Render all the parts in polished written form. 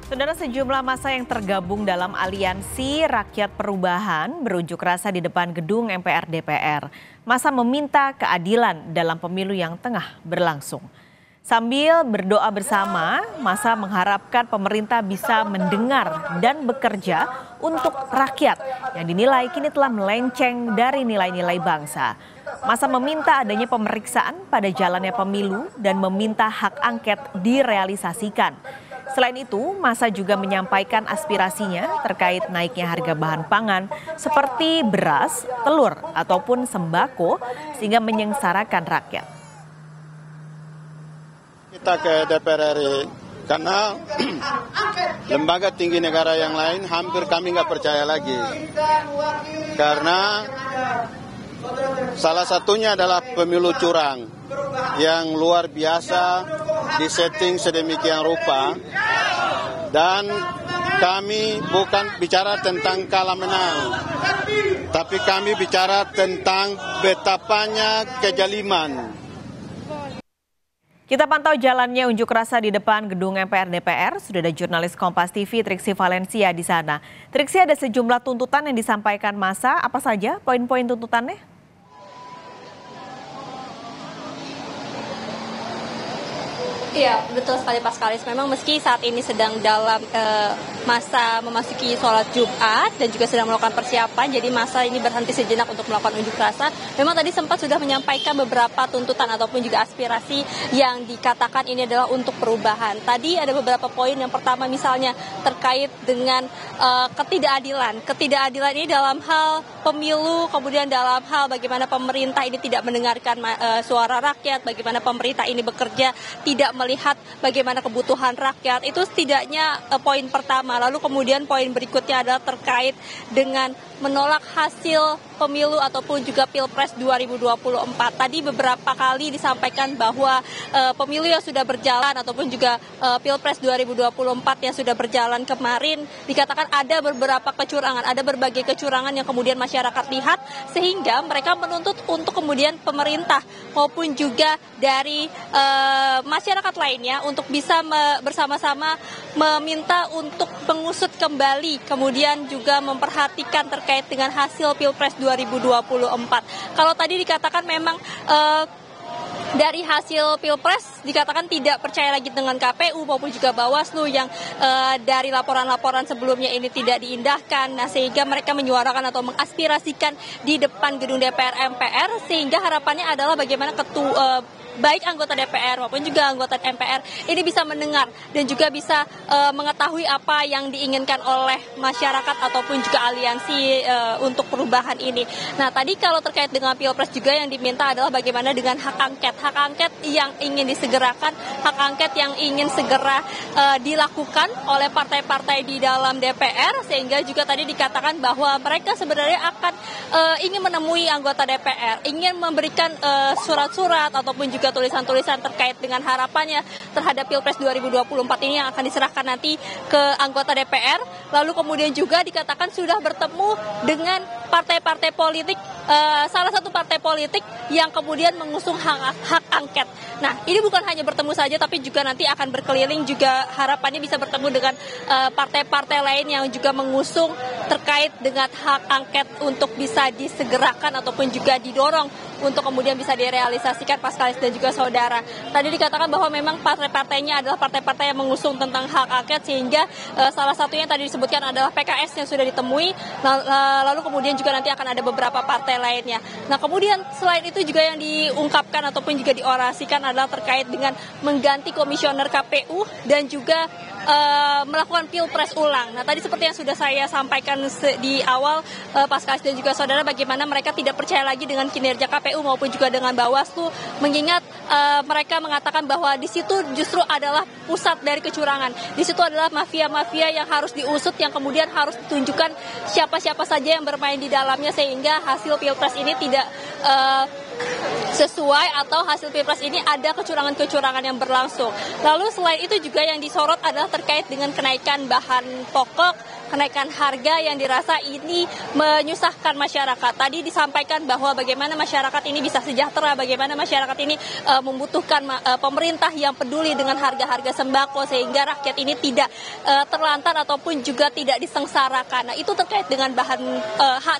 Saudara, sejumlah massa yang tergabung dalam Aliansi Rakyat Perubahan berunjuk rasa di depan gedung MPR DPR. Massa meminta keadilan dalam pemilu yang tengah berlangsung. Sambil berdoa bersama, massa mengharapkan pemerintah bisa mendengar dan bekerja untuk rakyat yang dinilai kini telah melenceng dari nilai-nilai bangsa. Massa meminta adanya pemeriksaan pada jalannya pemilu dan meminta hak angket direalisasikan. Selain itu, massa juga menyampaikan aspirasinya terkait naiknya harga bahan pangan seperti beras, telur, ataupun sembako sehingga menyengsarakan rakyat. Kita ke DPR RI karena lembaga tinggi negara yang lain hampir kami nggak percaya lagi. Karena salah satunya adalah pemilu curang yang luar biasa disetting sedemikian rupa, dan kami bukan bicara tentang kalah menang, tapi kami bicara tentang betapanya kejaliman. Kita pantau jalannya unjuk rasa di depan gedung MPR DPR. Sudah ada jurnalis Kompas TV Triksi Valencia di sana. Triksi, ada sejumlah tuntutan yang disampaikan massa. Apa saja poin-poin tuntutannya? Iya, betul sekali Pak Skalis. Memang meski saat ini sedang dalam masa memasuki sholat Jumat dan juga sedang melakukan persiapan, jadi masa ini berhenti sejenak untuk melakukan unjuk rasa. Memang tadi sempat sudah menyampaikan beberapa tuntutan ataupun juga aspirasi yang dikatakan ini adalah untuk perubahan. Tadi ada beberapa poin. Yang pertama misalnya terkait dengan ketidakadilan. Ketidakadilan ini dalam hal pemilu, kemudian dalam hal bagaimana pemerintah ini tidak mendengarkan suara rakyat, bagaimana pemerintah ini bekerja tidak melihat bagaimana kebutuhan rakyat. Itu setidaknya poin pertama. Lalu kemudian poin berikutnya adalah terkait dengan menolak hasil pemilu ataupun juga Pilpres 2024. Tadi beberapa kali disampaikan bahwa pemilu yang sudah berjalan ataupun juga Pilpres 2024 yang sudah berjalan kemarin dikatakan ada beberapa kecurangan, ada berbagai kecurangan yang kemudian masyarakat lihat, sehingga mereka menuntut untuk kemudian pemerintah maupun juga dari masyarakat lainnya untuk bisa bersama-sama meminta untuk mengusut kembali, kemudian juga memperhatikan terkait dengan hasil Pilpres 2024. Kalau tadi dikatakan memang dari hasil Pilpres dikatakan tidak percaya lagi dengan KPU maupun juga Bawaslu yang dari laporan-laporan sebelumnya ini tidak diindahkan. Nah, sehingga mereka menyuarakan atau mengaspirasikan di depan gedung DPR MPR, sehingga harapannya adalah bagaimana baik anggota DPR maupun juga anggota MPR ini bisa mendengar dan juga bisa mengetahui apa yang diinginkan oleh masyarakat ataupun juga aliansi untuk perubahan ini. Nah, tadi kalau terkait dengan Pilpres juga yang diminta adalah bagaimana dengan hak angket. Hak angket yang ingin disegerakan, hak angket yang ingin segera dilakukan oleh partai-partai di dalam DPR, sehingga juga tadi dikatakan bahwa mereka sebenarnya akan ingin menemui anggota DPR, ingin memberikan surat-surat ataupun juga tulisan-tulisan terkait dengan harapannya terhadap Pilpres 2024 ini yang akan diserahkan nanti ke anggota DPR. Lalu kemudian juga dikatakan sudah bertemu dengan partai-partai politik, salah satu partai politik yang kemudian mengusung hak angket. Nah, ini bukan hanya bertemu saja, tapi juga nanti akan berkeliling, juga harapannya bisa bertemu dengan partai-partai lain yang juga mengusung terkait dengan hak angket untuk bisa disegerakan ataupun juga didorong untuk kemudian bisa direalisasikan, Pak Skalis dan juga saudara. Tadi dikatakan bahwa memang partai-partainya adalah partai-partai yang mengusung tentang hak angket, sehingga salah satunya yang tadi disebutkan adalah PKS yang sudah ditemui, lalu kemudian juga nanti akan ada beberapa partai lainnya. Nah, kemudian selain itu juga yang diungkapkan ataupun juga diorasikan adalah terkait dengan mengganti komisioner KPU dan juga melakukan pilpres ulang. Nah, tadi seperti yang sudah saya sampaikan di awal, Pak Skalis dan juga saudara, bagaimana mereka tidak percaya lagi dengan kinerja KPU maupun juga dengan Bawaslu, mengingat mereka mengatakan bahwa di situ justru adalah pusat dari kecurangan. Di situ adalah mafia-mafia yang harus diusut, yang kemudian harus ditunjukkan siapa-siapa saja yang bermain di dalamnya, sehingga hasil pilpres ini tidak sesuai, atau hasil Pilpres ini ada kecurangan-kecurangan yang berlangsung. Lalu selain itu juga yang disorot adalah terkait dengan kenaikan bahan pokok, kenaikan harga yang dirasa ini menyusahkan masyarakat. Tadi disampaikan bahwa bagaimana masyarakat ini bisa sejahtera, bagaimana masyarakat ini membutuhkan pemerintah yang peduli dengan harga-harga sembako sehingga rakyat ini tidak terlantar ataupun juga tidak disengsarakan. Nah, itu terkait dengan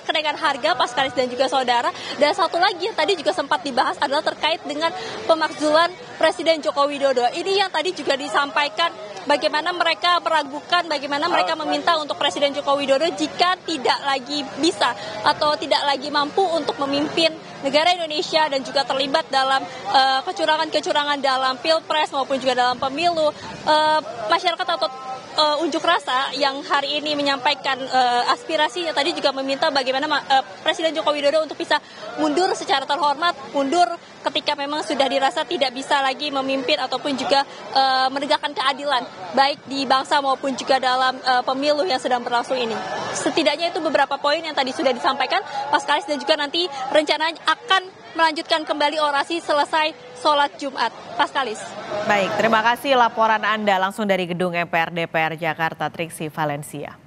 kenaikan harga, Paskalis dan juga saudara. Dan satu lagi yang tadi juga sempat dibahas adalah terkait dengan pemakzulan Presiden Joko Widodo. Ini yang tadi juga disampaikan bagaimana mereka meragukan, bagaimana mereka meminta untuk Presiden Joko Widodo jika tidak lagi bisa atau tidak lagi mampu untuk memimpin negara Indonesia dan juga terlibat dalam kecurangan-kecurangan dalam Pilpres maupun juga dalam pemilu. Masyarakat atau unjuk rasa yang hari ini menyampaikan aspirasinya tadi juga meminta bagaimana Presiden Joko Widodo untuk bisa mundur secara terhormat, mundur ketika memang sudah dirasa tidak bisa lagi memimpin ataupun juga menegakkan keadilan baik di bangsa maupun juga dalam pemilu yang sedang berlangsung ini. Setidaknya itu beberapa poin yang tadi sudah disampaikan Paskalis dan juga nanti rencananya akan melanjutkan kembali orasi selesai sholat Jumat. Paskalis. Baik, terima kasih laporan Anda langsung dari gedung MPR DPR Jakarta, Triksi Valencia.